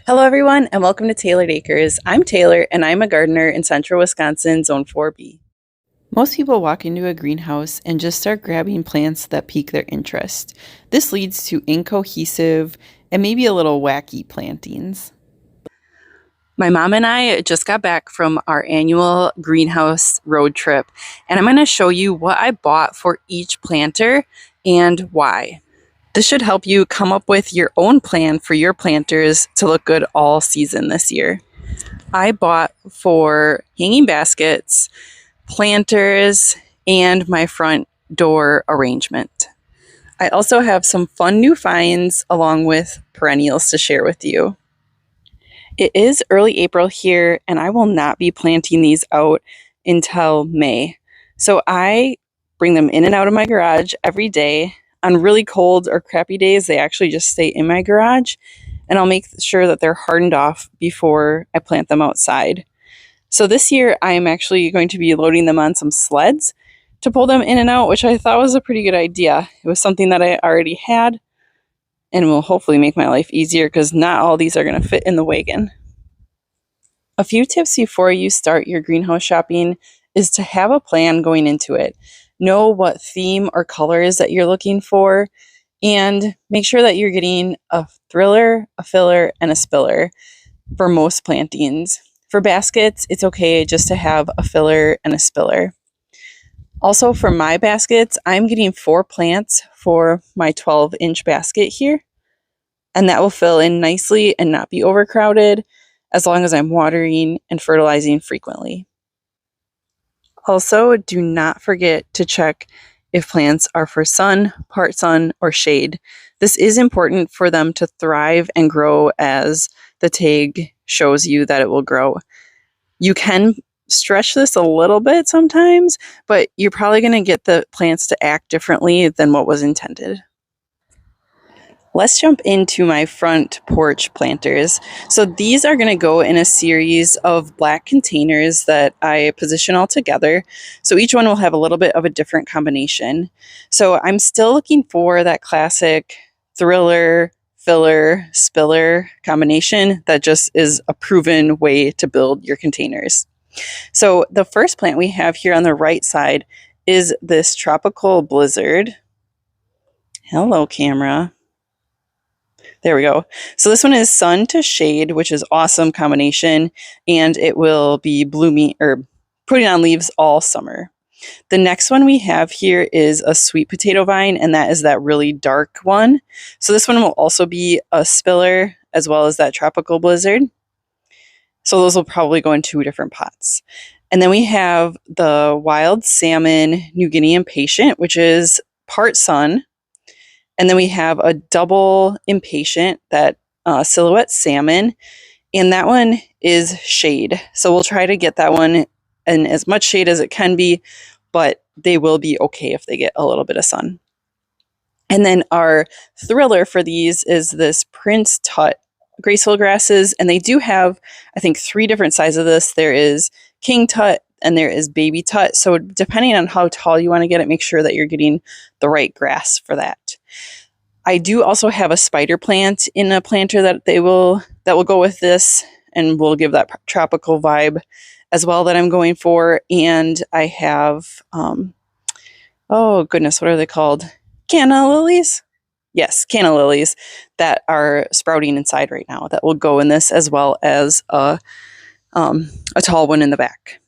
Hello, everyone, and welcome to Tailored Acres. I'm Taylor, and I'm a gardener in central Wisconsin, Zone 4B. Most people walk into a greenhouse and just start grabbing plants that pique their interest. This leads to incohesive and maybe a little wacky plantings. My mom and I just got back from our annual greenhouse road trip, and I'm going to show you what I bought for each planter and why. This should help you come up with your own plan for your planters to look good all season this year. I bought for hanging baskets, planters, and my front door arrangement. I also have some fun new finds along with perennials to share with you. It is early April here, and I will not be planting these out until May. So I bring them in and out of my garage every day. On really cold or crappy days, they actually just stay in my garage, and I'll make sure that they're hardened off before I plant them outside. So this year, I am actually going to be loading them on some sleds to pull them in and out, which I thought was a pretty good idea. It was something that I already had and will hopefully make my life easier because not all these are going to fit in the wagon. A few tips before you start your greenhouse shopping is to have a plan going into it. Know what theme or colors that you're looking for, and make sure that you're getting a thriller, a filler, and a spiller for most plantings. For baskets, it's okay just to have a filler and a spiller. Also, for my baskets, I'm getting 4 plants for my 12-inch basket here, and that will fill in nicely and not be overcrowded as long as I'm watering and fertilizing frequently. Also, do not forget to check if plants are for sun, part sun, or shade. This is important for them to thrive and grow as the tag shows you that it will grow. You can stretch this a little bit sometimes, but you're probably going to get the plants to act differently than what was intended. Let's jump into my front porch planters. So these are going to go in a series of black containers that I position all together. So each one will have a little bit of a different combination. So I'm still looking for that classic thriller, filler, spiller combination that just is a proven way to build your containers. So the first plant we have here on the right side is this tropical blizzard. Hello, camera. There we go. So this one is sun to shade, which is awesome combination, and it will be blooming or putting on leaves all summer. The next one we have here is a sweet potato vine, and that is that really dark one. So this one will also be a spiller as well as that tropical blizzard. So those will probably go in 2 different pots. And then we have the wild salmon New Guinea impatient, which is part sun. And then we have a double impatient, that silhouette salmon, and that one is shade. So we'll try to get that one in as much shade as it can be, but they will be okay if they get a little bit of sun. And then our thriller for these is this Prince Tut graceful grasses, and they do have, I think, 3 different sizes of this. There is King Tut and there is Baby Tut. So depending on how tall you want to get it, make sure that you're getting the right grass for that. I do also have a spider plant in a planter that will go with this and will give that tropical vibe as well that I'm going for. And I have, oh goodness, what are they called? Canna lilies? Yes, canna lilies that are sprouting inside right now that will go in this, as well as a tall one in the back.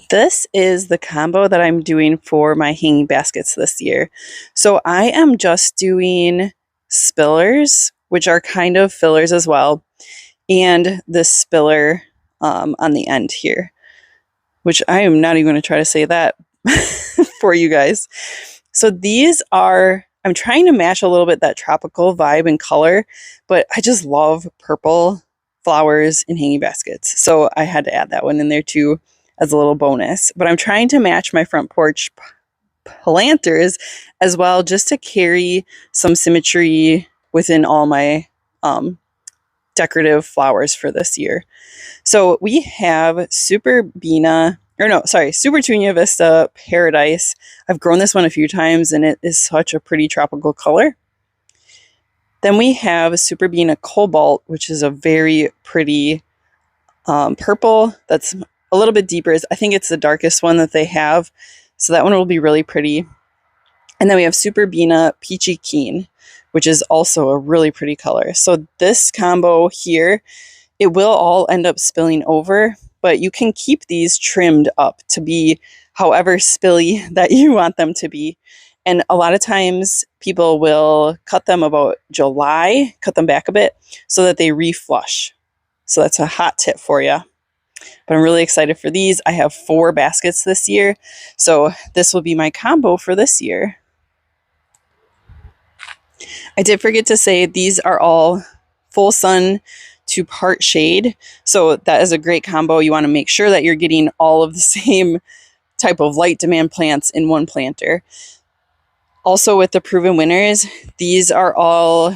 This is the combo that I'm doing for my hanging baskets this year. So I am just doing spillers, which are kind of fillers as well, and this spiller on the end here, which I am not even going to try to say that for you guys. So these are, I'm trying to match a little bit that tropical vibe and color, but I just love purple flowers in hanging baskets. So I had to add that one in there too, as a little bonus. But I'm trying to match my front porch planters as well, just to carry some symmetry within all my decorative flowers for this year. So we have Super Tunia Vista Paradise. I've grown this one a few times and it is such a pretty tropical color. Then we have Superbena Cobalt, which is a very pretty purple that's a little bit deeper. I think it's the darkest one that they have. So that one will be really pretty. And then we have Superbena Peachy Keen, which is also a really pretty color. So this combo here, it will all end up spilling over, but you can keep these trimmed up to be however spilly that you want them to be. And a lot of times people will cut them about July, cut them back a bit so that they reflush. So that's a hot tip for you. But I'm really excited for these. I have 4 baskets this year, so this will be my combo for this year. I did forget to say these are all full sun to part shade, so that is a great combo. You want to make sure that you're getting all of the same type of light demand plants in one planter. Also with the Proven Winners, these are all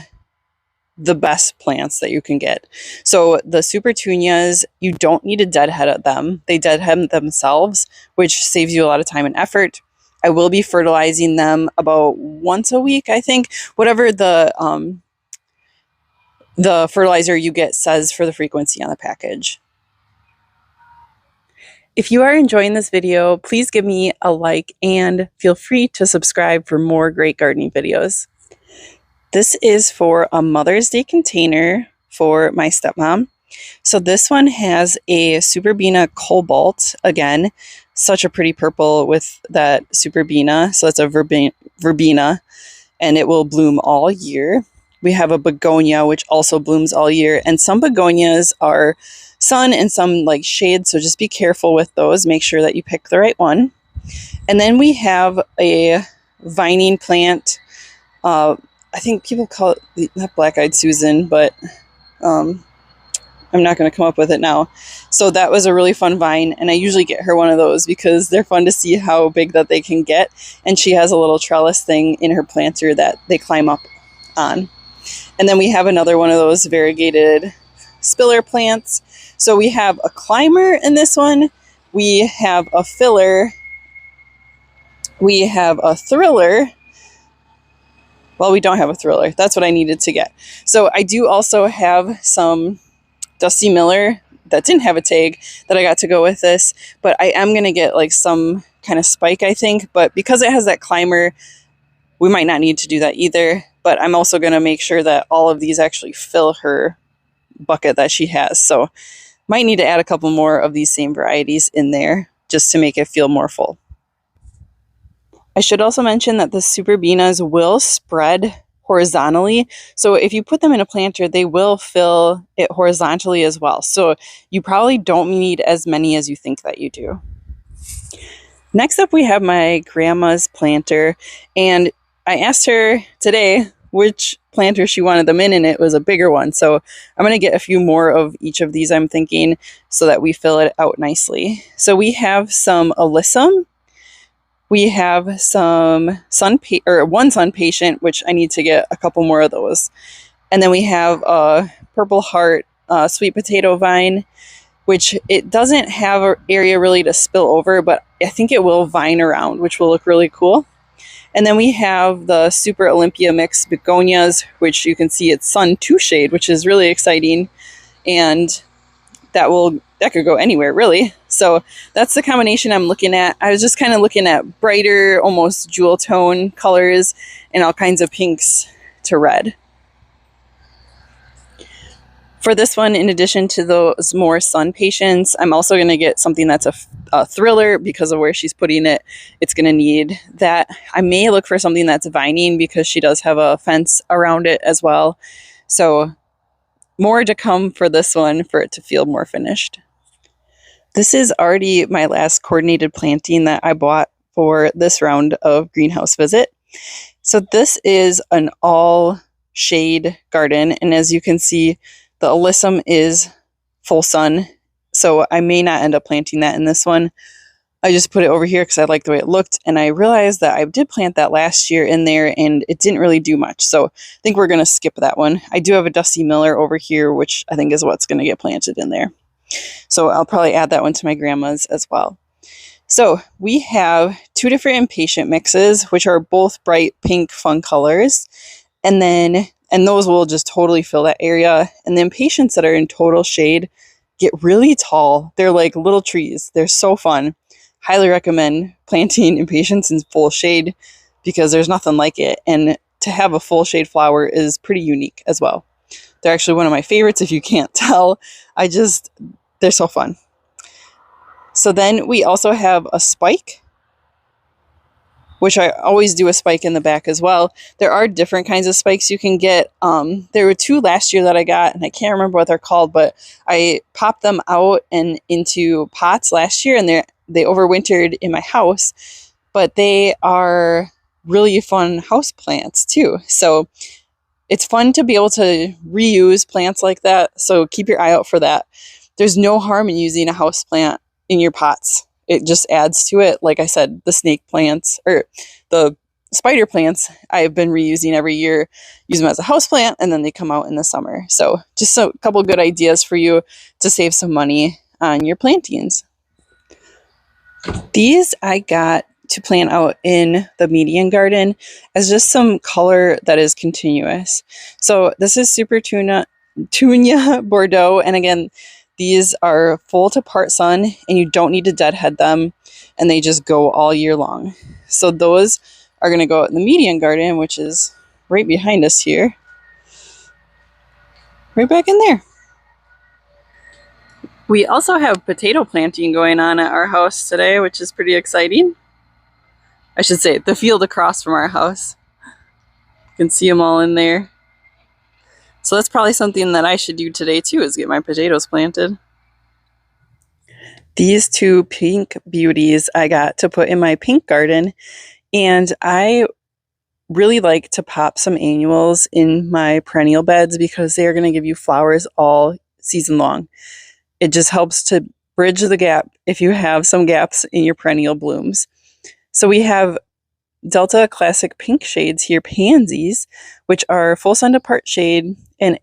the best plants that you can get. So the Super Tunias, you don't need to deadhead them. They deadhead themselves, which saves you a lot of time and effort. I will be fertilizing them about once a week, I think. Whatever the fertilizer you get says for the frequency on the package. If you are enjoying this video, please give me a like and feel free to subscribe for more great gardening videos. This is for a Mother's Day container for my stepmom. So this one has a Superbena Cobalt. Again, such a pretty purple with that Superbena. So it's a verbena, and it will bloom all year. We have a begonia, which also blooms all year. And some begonias are sun and some like shade, so just be careful with those. Make sure that you pick the right one. And then we have a vining plant. I think people call it not black-eyed Susan, but I'm not going to come up with it now. So that was a really fun vine, and I usually get her one of those because they're fun to see how big that they can get. And she has a little trellis thing in her planter that they climb up on. And then we have another one of those variegated spiller plants. So we have a climber in this one. We have a filler. We have a thriller. Well, we don't have a thriller. That's what I needed to get. So I do also have some Dusty Miller that didn't have a tag that I got to go with this. But I am going to get like some kind of spike, I think. But because it has that climber, we might not need to do that either. But I'm also going to make sure that all of these actually fill her bucket that she has. So might need to add a couple more of these same varieties in there just to make it feel more full. I should also mention that the Superbenas will spread horizontally. So if you put them in a planter, they will fill it horizontally as well. So you probably don't need as many as you think that you do. Next up, we have my grandma's planter, and I asked her today which planter she wanted them in, and it was a bigger one. So I'm going to get a few more of each of these, I'm thinking, so that we fill it out nicely. So we have some alyssum. We have some one sun patient, which I need to get a couple more of those. And then we have a purple heart sweet potato vine, which it doesn't have an area really to spill over, but I think it will vine around, which will look really cool. And then we have the Super Olympia Mix begonias, which you can see it's sun to shade, which is really exciting. And that could go anywhere, really. So that's the combination I'm looking at. I was just kind of looking at brighter, almost jewel tone colors and all kinds of pinks to red. For this one, in addition to those more sun patients, I'm also going to get something that's a thriller because of where she's putting it. It's going to need that. I may look for something that's vining because she does have a fence around it as well. So more to come for this one for it to feel more finished. This is already my last coordinated planting that I bought for this round of greenhouse visit. So this is an all shade garden, and as you can see, the alyssum is full sun, so I may not end up planting that in this one. I just put it over here because I like the way it looked, and I realized that I did plant that last year in there, and it didn't really do much, so I think we're going to skip that one. I do have a Dusty Miller over here, which I think is what's going to get planted in there. So I'll probably add that one to my grandma's as well. So we have 2 different impatient mixes, which are both bright pink fun colors. And then And those will just totally fill that area. And the impatiens that are in total shade get really tall. They're like little trees. They're so fun. Highly recommend planting impatiens in full shade because there's nothing like it. And to have a full shade flower is pretty unique as well. They're actually one of my favorites if you can't tell. They're so fun. So then we also have a spike, which I always do a spike in the back as well. There are different kinds of spikes you can get. There were 2 last year that I got, and I can't remember what they're called, but I popped them out and into pots last year, and they overwintered in my house. But they are really fun house plants too. So it's fun to be able to reuse plants like that. So keep your eye out for that. There's no harm in using a house plant in your pots. It just adds to it. Like I said, the snake plants or the spider plants I've been reusing every year, use them as a house plant, and then they come out in the summer. So just a couple good ideas for you to save some money on your plantings. These I got to plant out in the median garden as just some color that is continuous. So this is Super Tunia Bordeaux, and again, these are full to part sun, and you don't need to deadhead them, and they just go all year long. So those are going to go out in the median garden, which is right behind us here. Right back in there. We also have potato planting going on at our house today, which is pretty exciting. I should say, the field across from our house. You can see them all in there. So that's probably something that I should do today too, is get my potatoes planted. These 2 pink beauties I got to put in my pink garden, and I really like to pop some annuals in my perennial beds because they are going to give you flowers all season long. It just helps to bridge the gap if you have some gaps in your perennial blooms. So we have Delta Classic Pink shades here, pansies, which are full sun to part shade, and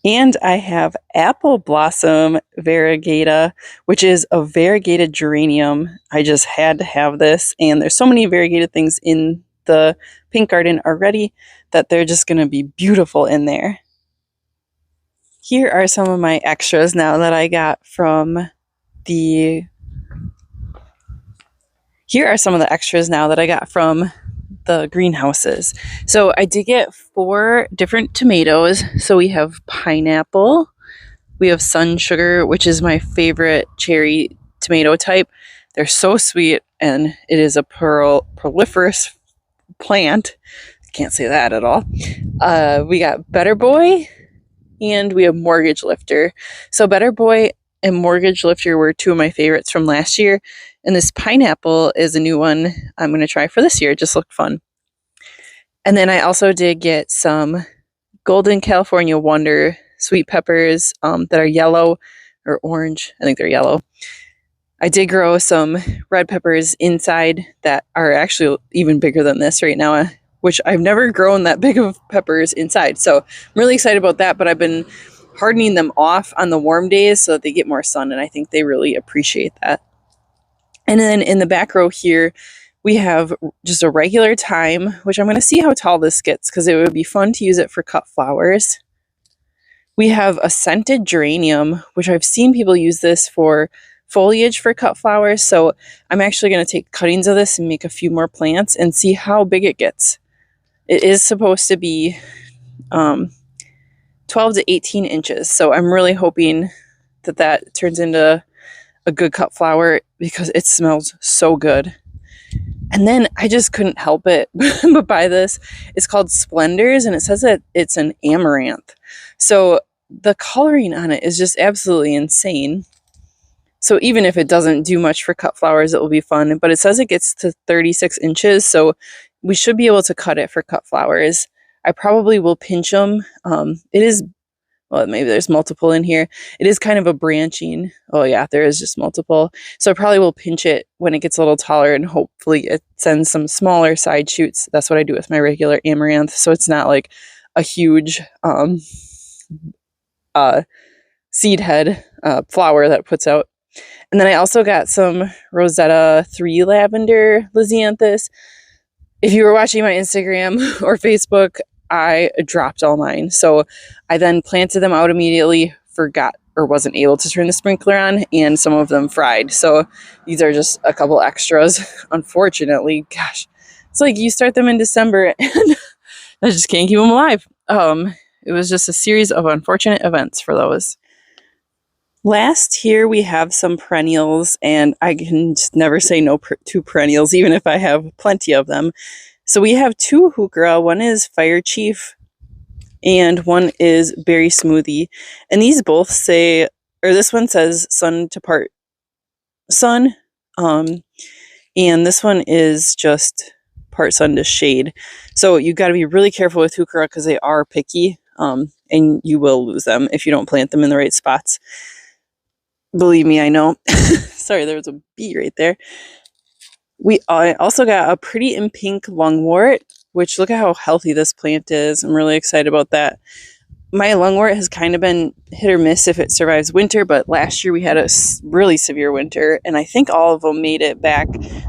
and I have Apple Blossom Variegata, which is a variegated geranium. I just had to have this, and there's so many variegated things in the pink garden already that they're just going to be beautiful in there. Here are some of my extras now that I got from the greenhouses. So I did get 4 different tomatoes. So we have pineapple, we have sun sugar, which is my favorite cherry tomato type. They're so sweet, and it is a proliferous plant. Can't say that at all. We got Better Boy, and we have Mortgage Lifter. So Better Boy and Mortgage Lifter were 2 of my favorites from last year. And this pineapple is a new one I'm going to try for this year. It just looked fun. And then I also did get some Golden California Wonder sweet peppers that are yellow or orange. I think they're yellow. I did grow some red peppers inside that are actually even bigger than this right now, which I've never grown that big of peppers inside. So I'm really excited about that, but I've been hardening them off on the warm days so that they get more sun, and I think they really appreciate that. And then in the back row here, we have just a regular thyme, which I'm going to see how tall this gets because it would be fun to use it for cut flowers. We have a scented geranium, which I've seen people use this for foliage for cut flowers. So I'm actually going to take cuttings of this and make a few more plants and see how big it gets. It is supposed to be 12 to 18 inches. So I'm really hoping that turns into a good cut flower because it smells so good. And then I just couldn't help it but buy this. It's called Splendors, and it says that it's an amaranth. So the coloring on it is just absolutely insane. So even if it doesn't do much for cut flowers, it will be fun. But it says it gets to 36 inches, so we should be able to cut it for cut flowers. I probably will pinch them. It is, well, maybe there's multiple in here. It is kind of a branching. Oh yeah, there is just multiple. So I probably will pinch it when it gets a little taller, and hopefully it sends some smaller side shoots. That's what I do with my regular amaranth. So it's not like a huge seed head flower that puts out. And then I also got some Rosetta 3 lavender lisianthus. If you were watching my Instagram or Facebook, I dropped all mine. So I then planted them out immediately, forgot or wasn't able to turn the sprinkler on, and some of them fried. So these are just a couple extras. Unfortunately, gosh, it's like you start them in December and I just can't keep them alive. It was just a series of unfortunate events for those. Last here we have some perennials, and I can just never say no to perennials, even if I have plenty of them. So we have two heuchera. One is Fire Chief, and one is Berry Smoothie. And these both say, or this one says sun to part sun, and this one is just part sun to shade. So you got to be really careful with heuchera because they are picky, and you will lose them if you don't plant them in the right spots. Believe me, I know. Sorry, there was a bee right there. I also got a pretty in pink lungwort, which look at how healthy this plant is. I'm really excited about that. My lungwort has kind of been hit or miss if it survives winter, but last year we had a really severe winter, and I think all of them made it back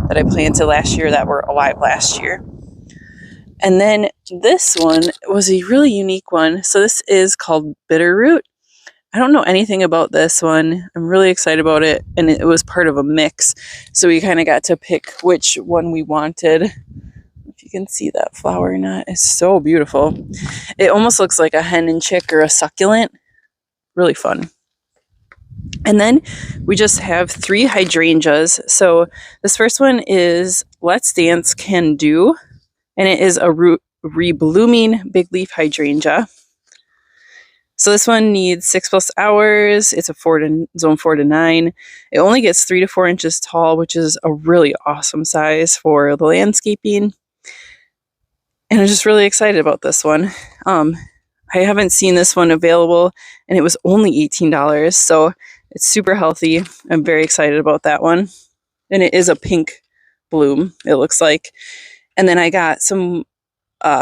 that I planted last year that were alive last year. And then this one was a really unique one. So this is called Bitterroot. I don't know anything about this one. I'm really excited about it, and it was part of a mix. So we kind of got to pick which one we wanted. If you can see that flower or not, it's so beautiful. It almost looks like a hen and chick or a succulent. Really fun. And then we just have 3 hydrangeas. So this first one is Let's Dance Can Do, and it is a reblooming big leaf hydrangea. So this one needs 6+ hours. It's a zone 4 to 9. It only gets 3 to 4 inches tall, which is a really awesome size for the landscaping. And I'm just really excited about this one. I haven't seen this one available, and it was only $18. So it's super healthy. I'm very excited about that one. And it is a pink bloom, it looks like. And then I got some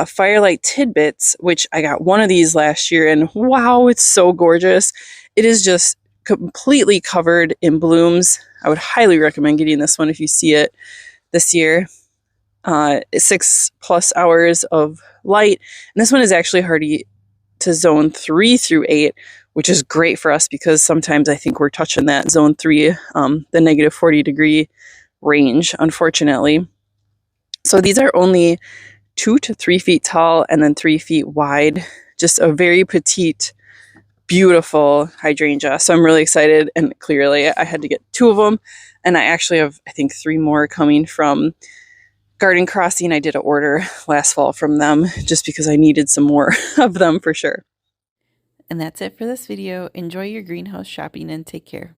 Firelight Tidbits, which I got one of these last year, and wow, it's so gorgeous. It is just completely covered in blooms. I would highly recommend getting this one if you see it this year. 6+ hours of light, and this one is actually hardy to zone 3 through 8, which is great for us because sometimes I think we're touching that zone 3, the negative 40 degree range, unfortunately. So these are only 2 to 3 feet tall and then 3 feet wide. Just a very petite, beautiful hydrangea. So I'm really excited, and clearly I had to get 2 of them, and I actually have, I think, 3 more coming from Garden Crossing. I did an order last fall from them just because I needed some more of them for sure. And that's it for this video. Enjoy your greenhouse shopping and take care.